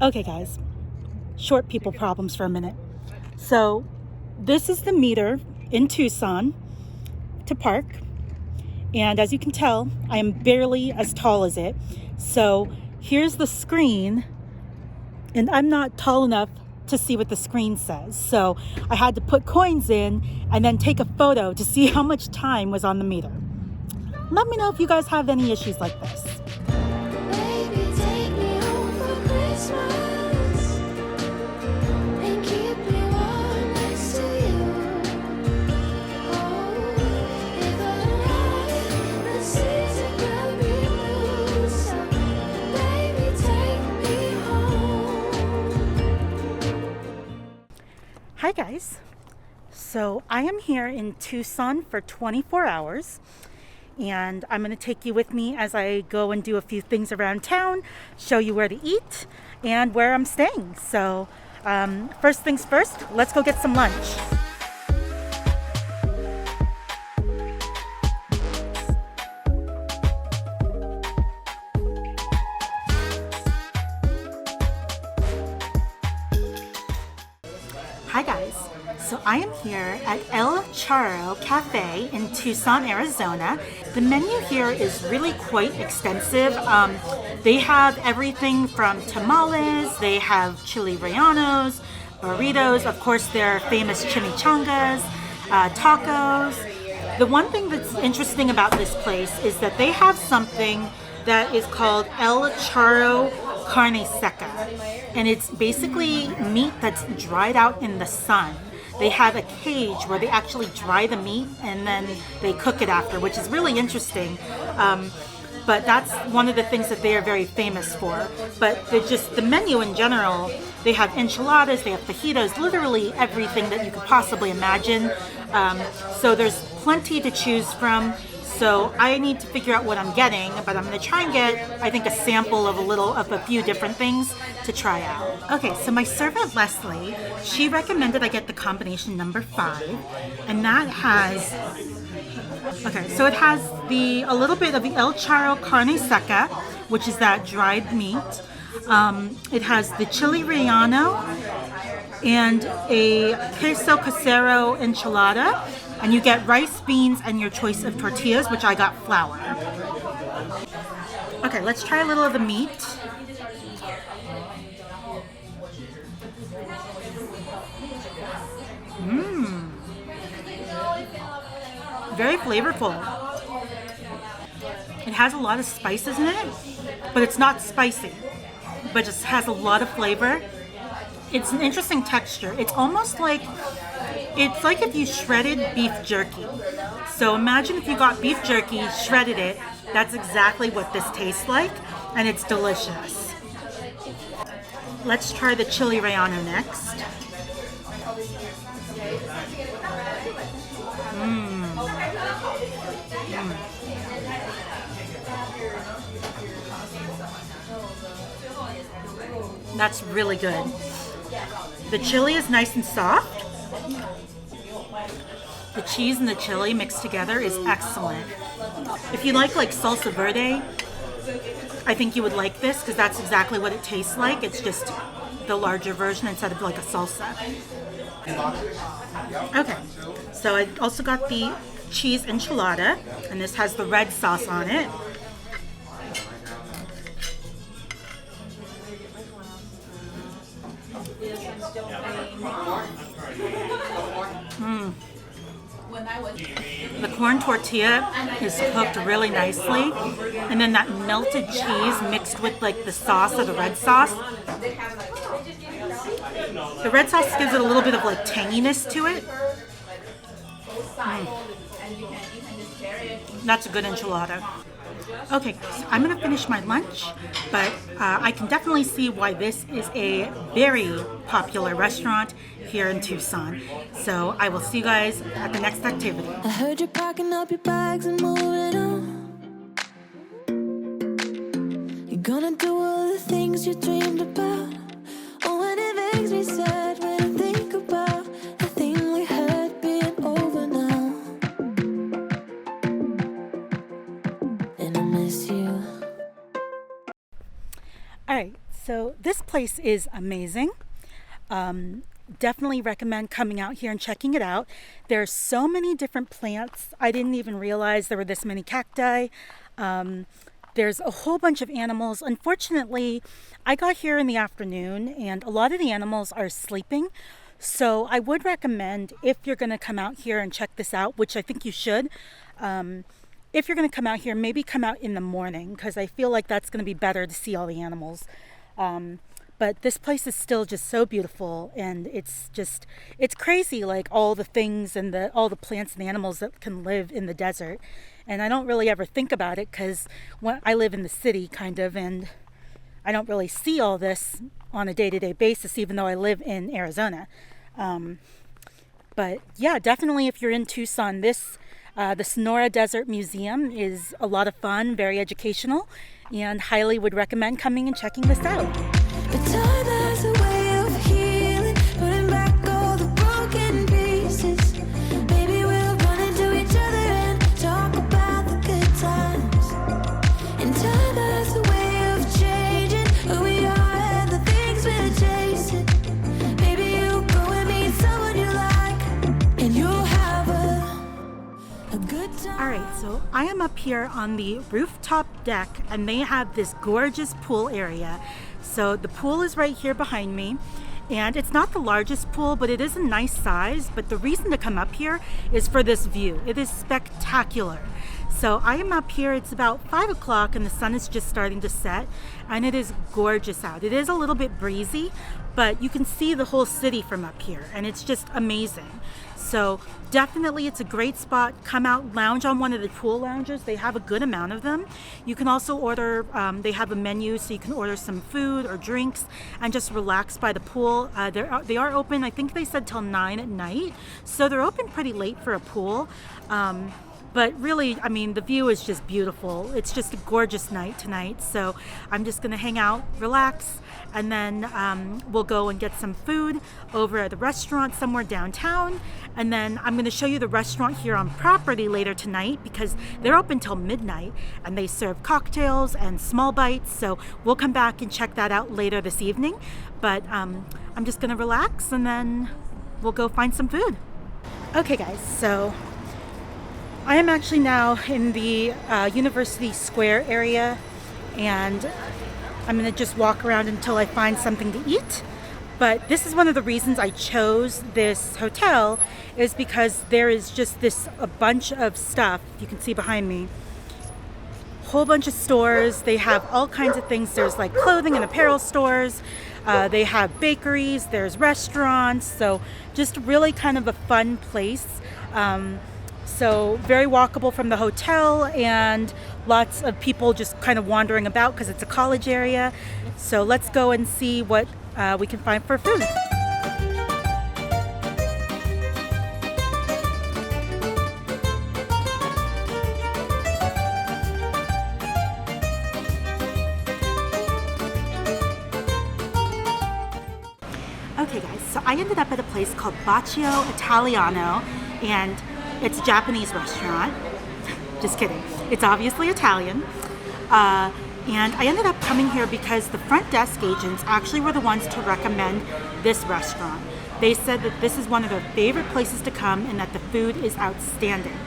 Okay guys, short people problems for a minute. So this is the meter in Tucson to park, and as you can tell, I am barely as tall as it. So here's the screen, and I'm not tall enough to see what the screen says. So I had to put coins in and then take a photo to see how much time was on the meter. Let me know if you guys have any issues like this. Baby, take me home for Christmas and keep me warm next to you. Oh, if I lie, the season will be blue. So, baby, take me home. Hi guys. So I am here in Tucson for 24 hours. And I'm going to take you with me as I go and do a few things around town, show you where to eat and where I'm staying. So first things first, let's go get some lunch. Hi guys. So I am here at El Charro Cafe in Tucson, Arizona. The menu here is really quite extensive. They have everything from tamales, they have chili rellenos, burritos, of course their famous chimichangas, tacos. The one thing that's interesting about this place is that they have something that is called El Charro Carne Seca. And it's basically meat that's dried out in the sun. They have a cage where they actually dry the meat and then they cook it after, which is really interesting. But that's one of the things that they are very famous for. But the menu in general, they have enchiladas, they have fajitas, literally everything that you could possibly imagine. So there's plenty to choose from. So I need to figure out what I'm getting, but I'm going to try and get, I think, a sample of a few different things to try out. Okay, so my servant Leslie, she recommended I get the combination number 5, and that has, okay, so it has a little bit of the El Charro Carne Seca, which is that dried meat. It has the chili relleno and a queso casero enchilada. And you get rice, beans, and your choice of tortillas, which I got flour. Okay, let's try a little of the meat. Very flavorful. It has a lot of spices in it, but it's not spicy, but just has a lot of flavor. It's an interesting texture. It's almost like, it's like if you shredded beef jerky. So imagine if you got beef jerky, shredded it, that's exactly what this tastes like, and it's delicious. Let's try the chili relleno next. That's really good. The chili is nice and soft. The cheese and the chili mixed together is excellent. If you like salsa verde, I think you would like this because that's exactly what it tastes like. It's just the larger version instead of like a salsa. Okay, so I also got the cheese enchilada, and this has the red sauce on it. The corn tortilla is cooked really nicely, and then that melted cheese mixed with the sauce of the red sauce. The red sauce gives it a little bit of tanginess to it. That's a good enchilada. Okay, so I'm going to finish my lunch, but I can definitely see why this is a very popular restaurant here in Tucson. So I will see you guys at the next activity. I heard you're packing up your bags and moving on. You're gonna do all the things you dreamed about. Oh, and it makes me sad when I think about the thing we had being over now. And I miss you. All right, so this place is amazing. Definitely recommend coming out here and checking it out. There's so many different plants. I didn't even realize there were this many cacti. There's a whole bunch of animals. Unfortunately, I got here in the afternoon and a lot of the animals are sleeping. So I would recommend, if you're going to come out here and check this out, which I think you should, if you're going to come out here, maybe come out in the morning, because I feel like that's going to be better to see all the animals. But this place is still just so beautiful, and it's crazy, like all the things and all the plants and animals that can live in the desert. And I don't really ever think about it because I live in the city kind of, and I don't really see all this on a day-to-day basis, even though I live in Arizona. But yeah, definitely if you're in Tucson, the Sonoran Desert Museum is a lot of fun, very educational, and highly would recommend coming and checking this out. But time has a way of healing, putting back all the broken pieces. Maybe we'll run into each other and talk about the good times. And time has a way of changing who we are and the things we're chasing. Maybe you'll go and meet someone you like, and you'll have a good time. All right, so I am up here on the rooftop deck, and they have this gorgeous pool area. So the pool is right here behind me, and it's not the largest pool, but it is a nice size. But the reason to come up here is for this view. It is spectacular. So I am up here, it's about 5 o'clock and the sun is just starting to set, and it is gorgeous out. It is a little bit breezy, but you can see the whole city from up here, and it's just amazing. So definitely it's a great spot. Come out, lounge on one of the pool lounges. They have a good amount of them. You can also order, they have a menu, so you can order some food or drinks and just relax by the pool. They are open, I think they said till 9 at night. So they're open pretty late for a pool. But really, I mean, the view is just beautiful. It's just a gorgeous night tonight. So I'm just gonna hang out, relax, and then we'll go and get some food over at the restaurant somewhere downtown. And then I'm gonna show you the restaurant here on property later tonight, because they're open till midnight and they serve cocktails and small bites. So we'll come back and check that out later this evening. But I'm just gonna relax and then we'll go find some food. Okay guys, so I am actually now in the University Square area, and I'm going to just walk around until I find something to eat. But this is one of the reasons I chose this hotel, is because there is just a bunch of stuff. You can see behind me, whole bunch of stores. They have all kinds of things. There's like clothing and apparel stores. They have bakeries, there's restaurants. So just really kind of a fun place. So very walkable from the hotel, and lots of people just kind of wandering about because it's a college area. So let's go and see what we can find for food. Okay guys, so I ended up at a place called Bacio Italiano, and it's a Japanese restaurant. Just kidding. It's obviously Italian. And I ended up coming here because the front desk agents actually were the ones to recommend this restaurant. They said that this is one of their favorite places to come and that the food is outstanding.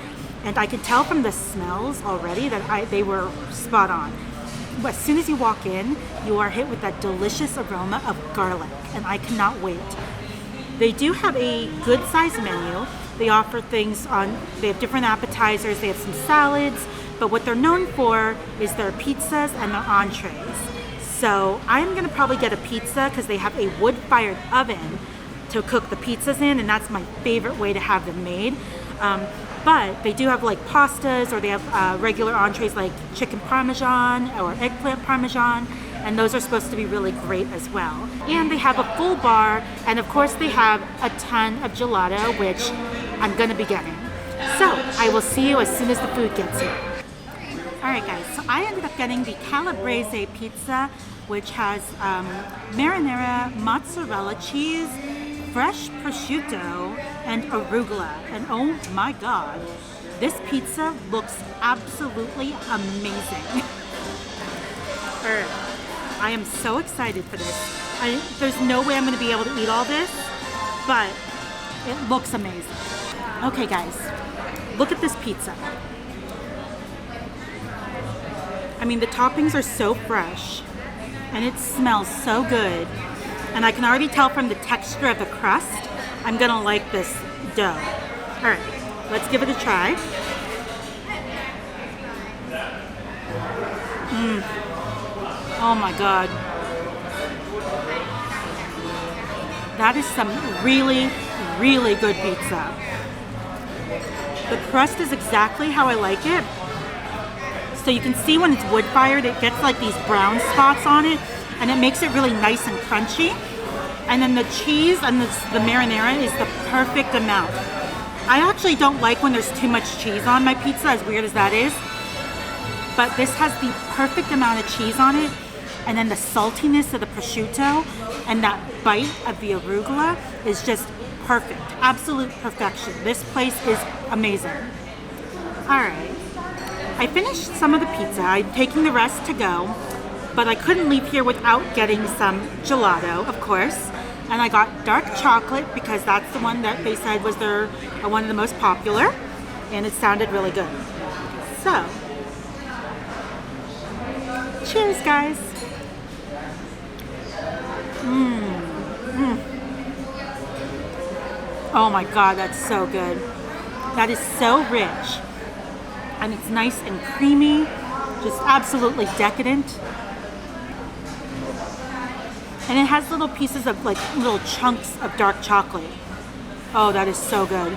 And I could tell from the smells already that they were spot on. As soon as you walk in, you are hit with that delicious aroma of garlic, and I cannot wait. They do have a good sized menu. They offer things they have different appetizers, they have some salads, but what they're known for is their pizzas and their entrees. So I'm gonna probably get a pizza because they have a wood-fired oven to cook the pizzas in, and that's my favorite way to have them made. But they do have like pastas, or they have regular entrees like chicken parmesan or eggplant parmesan, and those are supposed to be really great as well. And they have a full bar, and of course they have a ton of gelato, which I'm gonna be getting. So I will see you as soon as the food gets here. All right guys, so I ended up getting the calabrese pizza, which has marinara, mozzarella cheese, fresh prosciutto, and arugula. And oh my God, this pizza looks absolutely amazing. I am so excited for this. There's no way I'm going to be able to eat all this, but it looks amazing. Okay guys, look at this pizza. I mean, the toppings are so fresh and it smells so good. And I can already tell from the texture of the crust, I'm gonna like this dough. All right, let's give it a try. Oh my God. That is some really, really good pizza. The crust is exactly how I like it. So you can see when it's wood fired, it gets like these brown spots on it, and it makes it really nice and crunchy. And then the cheese and the marinara is the perfect amount. I actually don't like when there's too much cheese on my pizza, as weird as that is. But this has the perfect amount of cheese on it, and then the saltiness of the prosciutto and that bite of the arugula is just perfect. Absolute perfection. This place is amazing. All right. I finished some of the pizza. I'm taking the rest to go, but I couldn't leave here without getting some gelato, of course. And I got dark chocolate because that's the one that they said was one of the most popular, and it sounded really good. So, cheers, guys. Oh my God, that's so good. That is so rich. And it's nice and creamy, just absolutely decadent. And it has little pieces of like little chunks of dark chocolate. Oh, that is so good.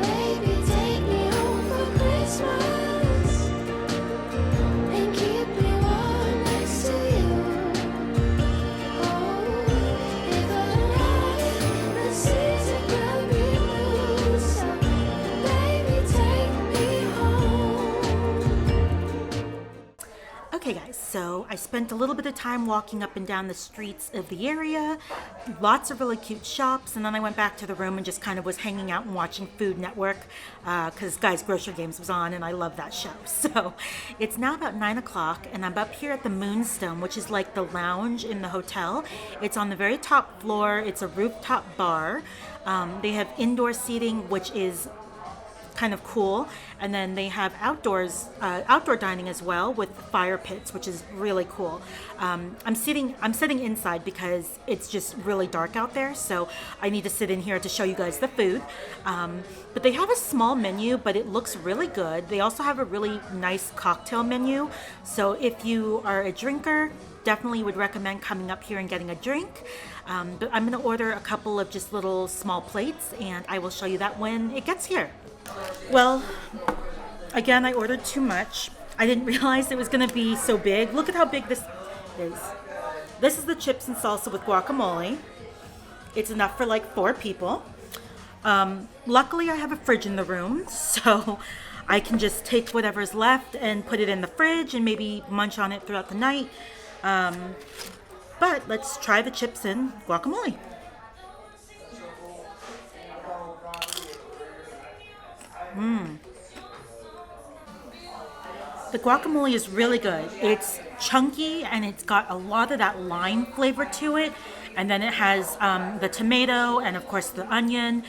Baby, take me home for Christmas and keep me warm next to you. Oh, if I lie, the season will be blue. So, baby, take me home. Okay guys, so I spent a little bit of time walking up and down the streets of the area, lots of really cute shops, and then I went back to the room and just kind of was hanging out and watching Food Network because Guys Grocery Games was on and I love that show. So it's now about 9 o'clock and I'm up here at the Moonstone, which is like the lounge in the hotel. It's on the very top floor. It's a rooftop bar. They have indoor seating, which is kind of cool, and then they have outdoor dining as well with fire pits, which is really cool. I'm sitting inside because it's just really dark out there, so I need to sit in here to show you guys the food. But they have a small menu, but it looks really good. They also have a really nice cocktail menu, so if you are a drinker, definitely would recommend coming up here and getting a drink. But I'm going to order a couple of just little small plates, and I will show you that when it gets here. Well, again, I ordered too much. I didn't realize it was going to be so big. Look at how big this is. This is the chips and salsa with guacamole. It's enough for like 4 people. Luckily, I have a fridge in the room, so I can just take whatever's left and put it in the fridge and maybe munch on it throughout the night. But let's try the chips and guacamole. The guacamole is really good. It's chunky and it's got a lot of that lime flavor to it. And then it has the tomato and of course the onion.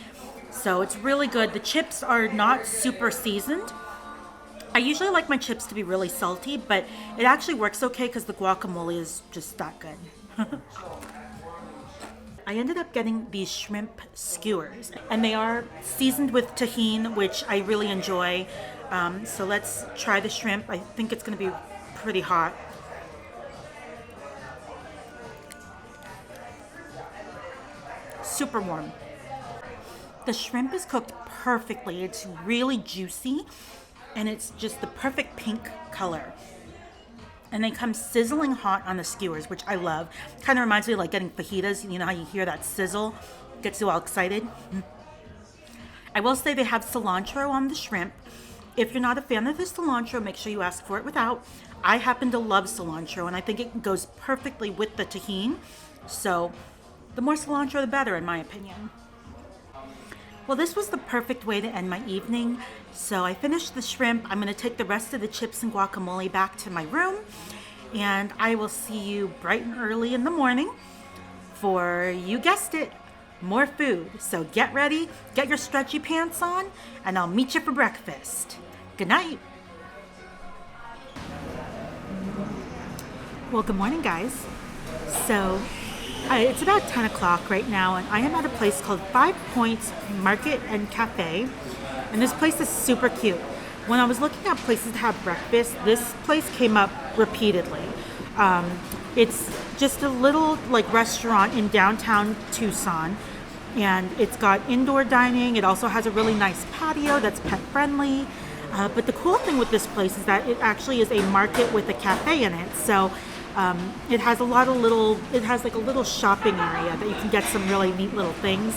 So it's really good. The chips are not super seasoned. I usually like my chips to be really salty, but it actually works okay because the guacamole is just that good. I ended up getting these shrimp skewers, and they are seasoned with tahini, which I really enjoy. So let's try the shrimp. I think it's going to be pretty hot. Super warm. The shrimp is cooked perfectly. It's really juicy, and it's just the perfect pink color. And they come sizzling hot on the skewers, which I love. Kind of reminds me of like getting fajitas. You know how you hear that sizzle? Gets you all excited. I will say they have cilantro on the shrimp. If you're not a fan of the cilantro, make sure you ask for it without. I happen to love cilantro, and I think it goes perfectly with the tahini. So the more cilantro, the better, in my opinion. Well, this was the perfect way to end my evening. So I finished the shrimp. I'm going to take the rest of the chips and guacamole back to my room. and I will see you bright and early in the morning for, you guessed it, more food. So get ready, get your stretchy pants on, and I'll meet you for breakfast. Good night. Well, good morning, guys. So it's about 10 o'clock right now, and I am at a place called 5 Points Market and Cafe, and this place is super cute. When I was looking at places to have breakfast, this place came up repeatedly. It's just a little restaurant in downtown Tucson, and it's got indoor dining. It also has a really nice patio that's pet friendly. But the cool thing with this place is that it actually is a market with a cafe in it. So it has a little shopping area that you can get some really neat little things.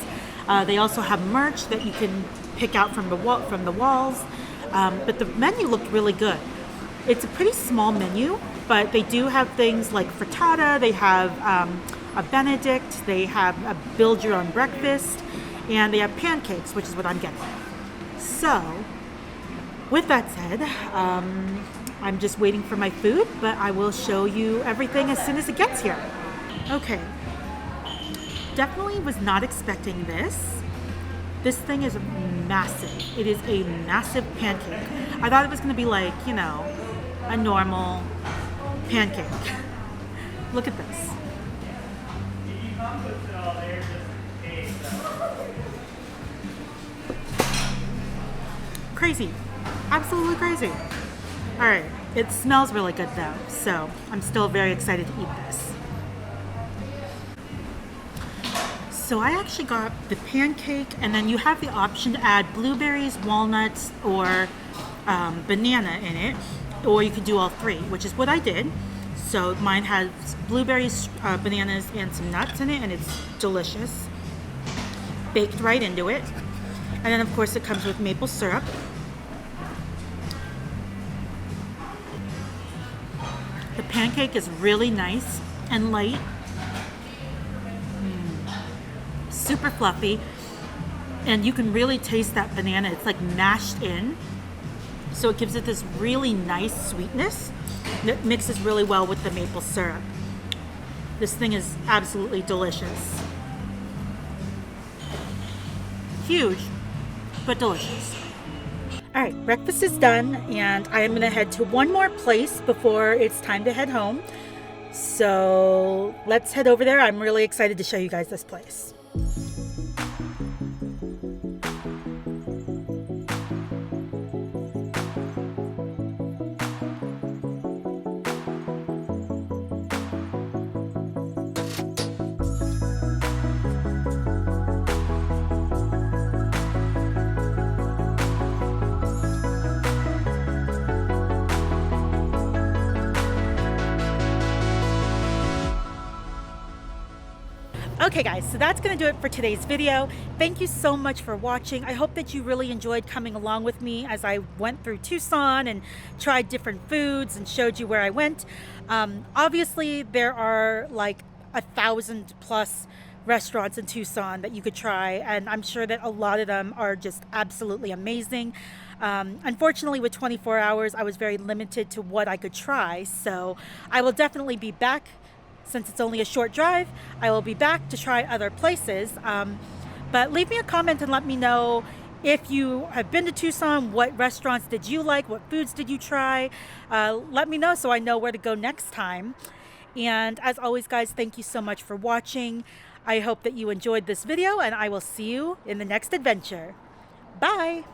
They also have merch that you can pick out from the walls. But the menu looked really good. It's a pretty small menu, but they do have things like frittata. They have a Benedict. They have a build your own breakfast, and they have pancakes, which is what I'm getting. So, with that said, I'm just waiting for my food, but I will show you everything as soon as it gets here. Okay, definitely was not expecting this. This thing is massive. It is a massive pancake. I thought it was gonna be like, a normal pancake. Look at this. Crazy, absolutely crazy. All right, it smells really good though, so I'm still very excited to eat this. So I actually got the pancake, and then you have the option to add blueberries, walnuts, or banana in it, or you could do all three, which is what I did. So mine has blueberries, bananas, and some nuts in it, and it's delicious. Baked right into it. And then of course it comes with maple syrup. The pancake is really nice and light. Super fluffy, and you can really taste that banana. It's like mashed in, so it gives it this really nice sweetness that mixes really well with the maple syrup. This thing is absolutely delicious. Huge, but delicious. All right, breakfast is done, and I am gonna head to one more place before it's time to head home. So let's head over there. I'm really excited to show you guys this place. Okay guys, so that's going to do it for today's video. Thank you so much for watching. I hope that you really enjoyed coming along with me as I went through Tucson and tried different foods and showed you where I went. Obviously, there are like 1,000+ restaurants in Tucson that you could try, and I'm sure that a lot of them are just absolutely amazing. Unfortunately, with 24 hours, I was very limited to what I could try, so I will definitely be back. Since it's only a short drive, I will be back to try other places. But leave me a comment and let me know if you have been to Tucson, what restaurants did you like? What foods did you try? Let me know so I know where to go next time. And as always, guys, thank you so much for watching. I hope that you enjoyed this video, and I will see you in the next adventure. Bye!